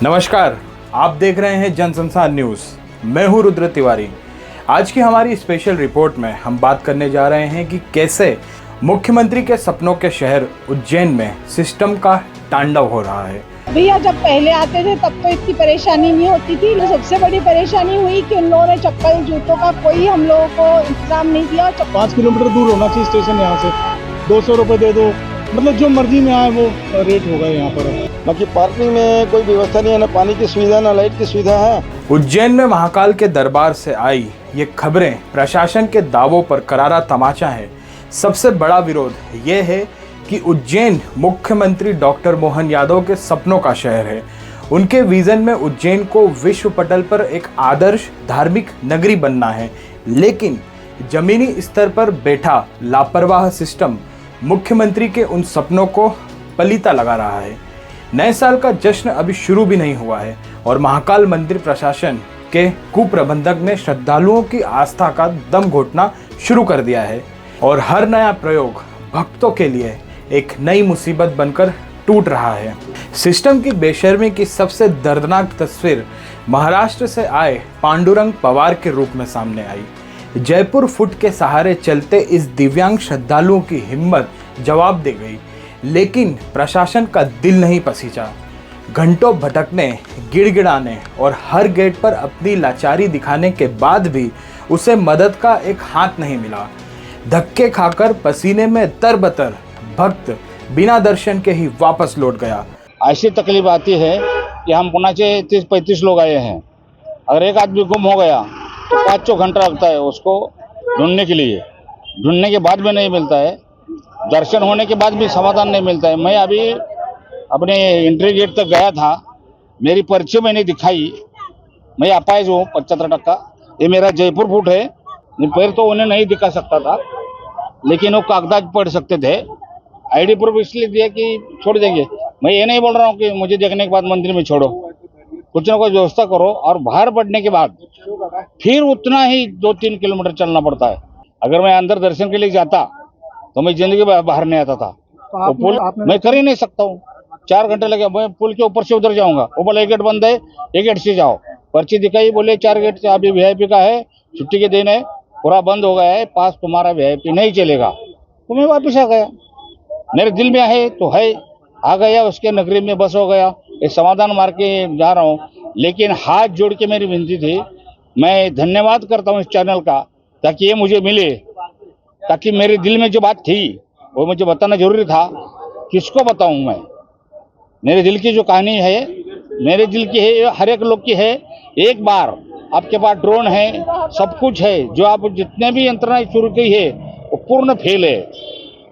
नमस्कार, आप देख रहे हैं जनसंसार न्यूज़। मैं हूं रुद्र तिवारी। आज की हमारी स्पेशल रिपोर्ट में हम बात करने जा रहे हैं कि कैसे मुख्यमंत्री के सपनों के शहर उज्जैन में सिस्टम का तांडव हो रहा है। भैया जब पहले आते थे तब तो इतनी परेशानी नहीं होती थी। सबसे बड़ी परेशानी हुई कि उन लोगों ने चप्पल जूतों का कोई हम लोगों को इंतजाम नहीं दिया। 5 किलोमीटर दूर होना चाहिए स्टेशन, यहाँ से 200 रुपये दे दो, मतलब जो मर्जी में आए वो रेट होगा यहाँ पर। बाकी पार्किंग में कोई व्यवस्था नहीं है, ना पानी की सुविधा ना लाइट की सुविधा है। उज्जैन में महाकाल के दरबार से आई ये खबरें प्रशासन के दावों पर करारा तमाचा है। सबसे बड़ा विरोध ये है कि उज्जैन मुख्यमंत्री डॉक्टर मोहन यादव के सपनों का शहर है। उनके विजन में उज्जैन को विश्व पटल पर एक आदर्श धार्मिक नगरी बनना है, लेकिन जमीनी स्तर पर बैठा लापरवाह सिस्टम मुख्यमंत्री के उन सपनों को पलीता लगा रहा है। नए साल का जश्न अभी शुरू भी नहीं हुआ है और महाकाल मंदिर प्रशासन के कुप्रबंधक ने श्रद्धालुओं की आस्था का दम घोटना शुरू कर दिया है और हर नया प्रयोग भक्तों के लिए एक नई मुसीबत बनकर टूट रहा है। सिस्टम की बेशर्मी की सबसे दर्दनाक तस्वीर महाराष्ट्र से आए पांडुरंग पवार के रूप में सामने आई। जयपुर फुट के सहारे चलते इस दिव्यांग श्रद्धालुओं की हिम्मत जवाब दे गई, लेकिन प्रशासन का दिल नहीं पसीजा। घंटों भटकने, गिड़गिड़ाने और हर गेट पर अपनी लाचारी दिखाने के बाद भी उसे मदद का एक हाथ नहीं मिला। धक्के खाकर पसीने में तरबतर भक्त बिना दर्शन के ही वापस लौट गया। ऐसी तकलीफ आती है कि हम पुणे से 30-35 लोग आए हैं। अगर एक आदमी गुम हो गया तो 5-6 घंटा लगता है उसको ढूंढने के लिए। ढूंढने के बाद भी नहीं मिलता है, दर्शन होने के बाद भी समाधान नहीं मिलता है। मैं अभी अपने एंट्री गेट तक गया था, मेरी पर्ची मैंने दिखाई, मैं अपाहिज हूँ 75%। ये मेरा जयपुर फुट है, पैर तो उन्हें नहीं दिखा सकता था, लेकिन वो कागजात पढ़ सकते थे। आईडी प्रूफ इसलिए दिया कि छोड़ देंगे। मैं ये नहीं बोल रहा हूँ कि मुझे देखने के बाद मंदिर में छोड़ो, कुछ ना कुछ व्यवस्था करो। और बाहर पड़ने के बाद फिर उतना ही 2-3 किलोमीटर चलना पड़ता है। अगर मैं अंदर दर्शन के लिए जाता तो मैं जिंदगी बाहर नहीं आता था। तो पुल मैं कर ही नहीं सकता हूँ, 4 घंटे लगे। मैं पुल के ऊपर से उधर जाऊंगा, वो बोले एक गेट बंद है, एक गेट से जाओ। पर्ची दिखाई, बोले 4 गेट से, अभी वीआईपी का है, छुट्टी के दिन है, पूरा बंद हो गया है, पास तुम्हारा वीआईपी नहीं चलेगा। तो मैं वापस आ गया। मेरे दिल में है तो है, आ गया, उसके नगरी में बस हो गया। एक समाधान मार के जा रहा हूँ, लेकिन हाथ जोड़ के मेरी विनती थी। मैं धन्यवाद करता हूँ इस चैनल का, ताकि ये मुझे मिले, ताकि मेरे दिल में जो बात थी वो मुझे बताना जरूरी था। किसको बताऊं मैं? मेरे दिल की जो कहानी है, मेरे दिल की है, हर एक लोग की है। एक बार आपके पास ड्रोन है, सब कुछ है, जो आप जितने भी यंत्रणा शुरू की है वो पूर्ण फेल है।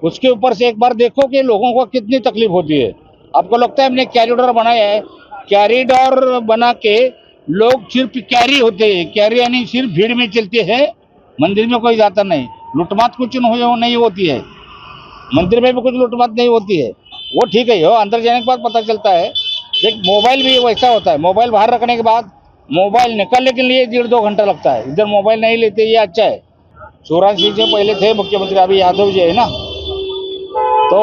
उसके ऊपर से एक बार देखो कि लोगों को कितनी तकलीफ होती है। आपको लगता है हमने कैरिडोर बनाया है, कैरिडोर बना के लोग सिर्फ कैरी होते हैं, कैरी यानी सिर्फ भीड़ में चलते हैं, मंदिर में कोई जाता नहीं। लूटमात कुछ नहीं होती है, मंदिर में भी कुछ लूटमात नहीं होती है। वो ठीक है, हो अंदर जाने के बाद पता चलता है। एक मोबाइल भी वैसा होता है, मोबाइल बाहर रखने के बाद मोबाइल निकालने के लिए 1.5-2 घंटा लगता है। इधर मोबाइल नहीं लेते, ये अच्छा है। 84 से पहले थे मुख्यमंत्री, अभी यादव जी है ना। तो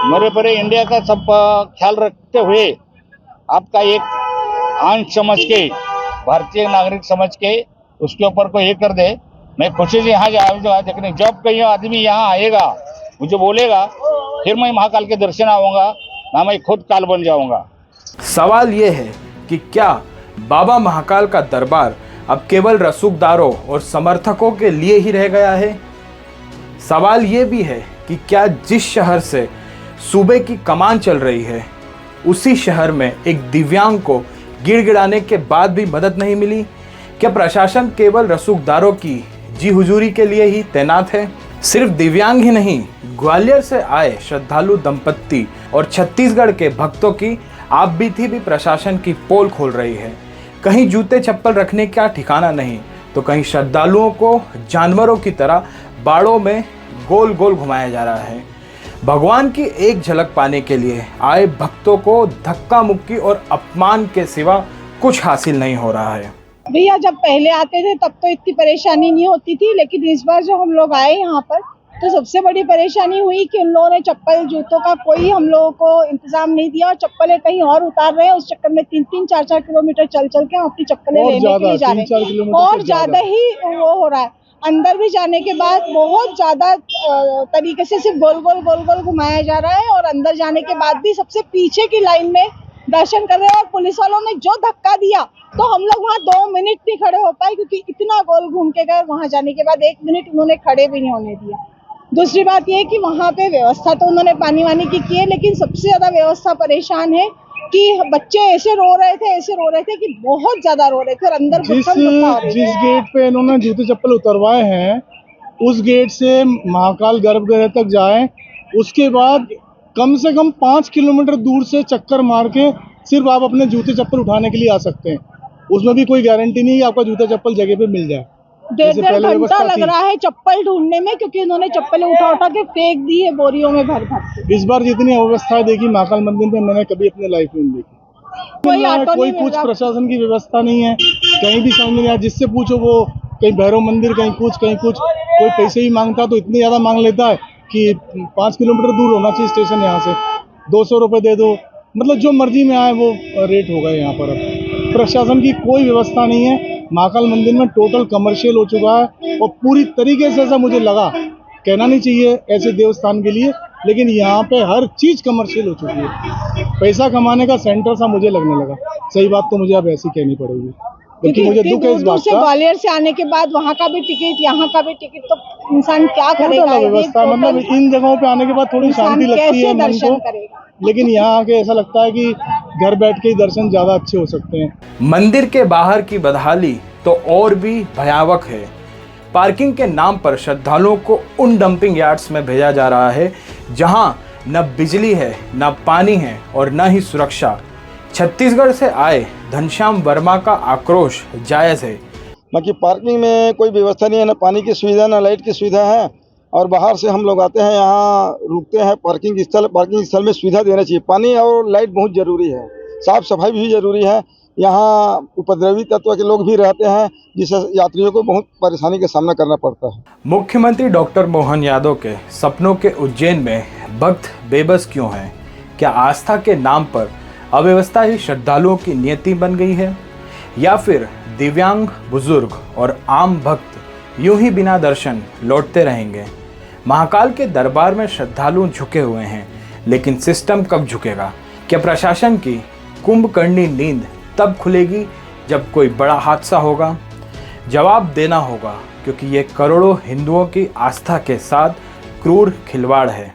मेरे पूरे इंडिया का सब ख्याल रखते हुए आपका एक अंश समझ के, भारतीय नागरिक समझ के उसके ऊपर को ये कर दे। मैं खुशी से यहाँ जाऊँगा देखने। जब कहीं आदमी यहाँ आएगा, मुझे बोलेगा, फिर मैं महाकाल के दर्शन आऊँगा ना, मैं खुद काल बन जाऊँगा। सवाल ये है कि क्या बाबा महाकाल का दरबार अब केवल रसूखदारों और समर्थकों के लिए ही रह गया है? सवाल ये भी है कि क्या जिस शहर से सूबे की कमान चल रही है, उसी शहर में एक दिव्यांग को गिड़गिड़ाने के बाद भी मदद नहीं मिली? क्या प्रशासन केवल रसूखदारों की जी हुजूरी के लिए ही तैनात है? सिर्फ दिव्यांग ही नहीं, ग्वालियर से आए श्रद्धालु दंपत्ति और छत्तीसगढ़ के भक्तों की आपबीती भी प्रशासन की पोल खोल रही है। कहीं जूते चप्पल रखने का ठिकाना नहीं, तो कहीं श्रद्धालुओं को जानवरों की तरह बाड़ों में गोल गोल घुमाया जा रहा है। भगवान की एक झलक पाने के लिए आए भक्तों को धक्का मुक्की और अपमान के सिवा कुछ हासिल नहीं हो रहा है। भैया जब पहले आते थे तब तो इतनी परेशानी नहीं होती थी, लेकिन इस बार जो हम लोग आए यहाँ पर तो सबसे बड़ी परेशानी हुई कि उन लोगों ने चप्पल जूतों का कोई हम लोगों को इंतजाम नहीं दिया और चप्पलें कहीं और उतार रहे हैं। उस चक्कर में 3-3, 4-4 किलोमीटर चल चल के हम अपनी चप्पलें लेने के लिए जा रहे हैं और ज्यादा ही वो हो रहा है। अंदर भी जाने के बाद बहुत ज्यादा तरीके से सिर्फ गोल गोल घुमाया जा रहा है और अंदर जाने के बाद भी सबसे पीछे की लाइन में दर्शन कर रहे हैं। और पुलिस वालों ने जो धक्का दिया तो हम लोग वहाँ 2 मिनट नहीं खड़े हो पाए क्योंकि इतना गोल घूम के गए। वहाँ जाने के बाद 1 मिनट उन्होंने खड़े भी नहीं होने दिया। दूसरी बात यह कि वहाँ पे व्यवस्था तो उन्होंने पानी वानी की है, लेकिन सबसे ज्यादा व्यवस्था परेशान है कि बच्चे ऐसे रो रहे थे कि बहुत ज्यादा रो रहे थे और अंदर जिस गेट पे इन्होंने जूते चप्पल उतरवाए हैं उस गेट से महाकाल गर्भगृह तक जाएं, उसके बाद कम से कम 5 किलोमीटर दूर से चक्कर मार के सिर्फ आप अपने जूते चप्पल उठाने के लिए आ सकते हैं। उसमें भी कोई गारंटी नहीं है आपका जूता चप्पल जगह पे मिल जाए। 1.5 घंटा लग रहा है चप्पल ढूंढने में क्योंकि उन्होंने चप्पलें उठा के फेंक दी है बोरियों में भर के। इस बार जितनी अव्यवस्था देखी महाकाल मंदिर में मैंने कभी अपने लाइफ में नहीं देखी। कोई कुछ प्रशासन की व्यवस्था नहीं है, कहीं भी समझ नहीं आया। जिससे पूछो वो कहीं भैरव मंदिर, कहीं कुछ। कोई पैसे ही मांगता तो इतने ज्यादा मांग लेता है कि 5 किलोमीटर दूर होना चाहिए स्टेशन, यहाँ से 200 रुपये दे दो। मतलब जो मर्जी में आए वो रेट हो गए यहाँ पर। अब प्रशासन की कोई व्यवस्था नहीं है। महाकाल मंदिर में टोटल कमर्शियल हो चुका है और पूरी तरीके से ऐसा मुझे लगा, कहना नहीं चाहिए ऐसे देवस्थान के लिए, लेकिन यहाँ पे हर चीज कमर्शियल हो चुकी है। पैसा कमाने का सेंटर सा मुझे लगने लगा। सही बात तो मुझे अब ऐसी कहनी पड़ेगी, क्योंकि मुझे दुख है इस बात का। ग्वालियर से आने के बाद वहाँ का भी टिकट, यहाँ का भी टिकट, तो इंसान क्या करेगा? व्यवस्था मतलब इन जगहों पे आने के बाद थोड़ी शांति लगती है मन को, लेकिन यहाँ आके ऐसा लगता है कि घर बैठ के ही दर्शन ज्यादा अच्छे हो सकते हैं। मंदिर के बाहर की बदहाली तो और भी भयावह है। पार्किंग के नाम पर श्रद्धालुओं को उन डंपिंग यार्ड्स में भेजा जा रहा है जहां न बिजली है, न पानी है और न ही सुरक्षा। छत्तीसगढ़ से आए घनश्याम वर्मा का आक्रोश जायज है। बाकी पार्किंग में कोई व्यवस्था नहीं है, ना पानी की सुविधा, ना लाइट की सुविधा है। और बाहर से हम लोग आते हैं, यहाँ रुकते हैं। पार्किंग स्थल में सुविधा देना चाहिए। पानी और लाइट बहुत ज़रूरी है, साफ सफाई भी ज़रूरी है। यहाँ उपद्रवी तत्व के लोग भी रहते हैं जिससे यात्रियों को बहुत परेशानी का सामना करना पड़ता है। मुख्यमंत्री डॉक्टर मोहन यादव के सपनों के उज्जैन में भक्त बेबस क्यों हैं? क्या आस्था के नाम पर अव्यवस्था ही श्रद्धालुओं की नियति बन गई है, या फिर दिव्यांग, बुजुर्ग और आम भक्त यूं ही बिना दर्शन लौटते रहेंगे? महाकाल के दरबार में श्रद्धालु झुके हुए हैं, लेकिन सिस्टम कब झुकेगा? क्या प्रशासन की कुंभकर्णी नींद तब खुलेगी जब कोई बड़ा हादसा होगा? जवाब देना होगा, क्योंकि ये करोड़ों हिंदुओं की आस्था के साथ क्रूर खिलवाड़ है।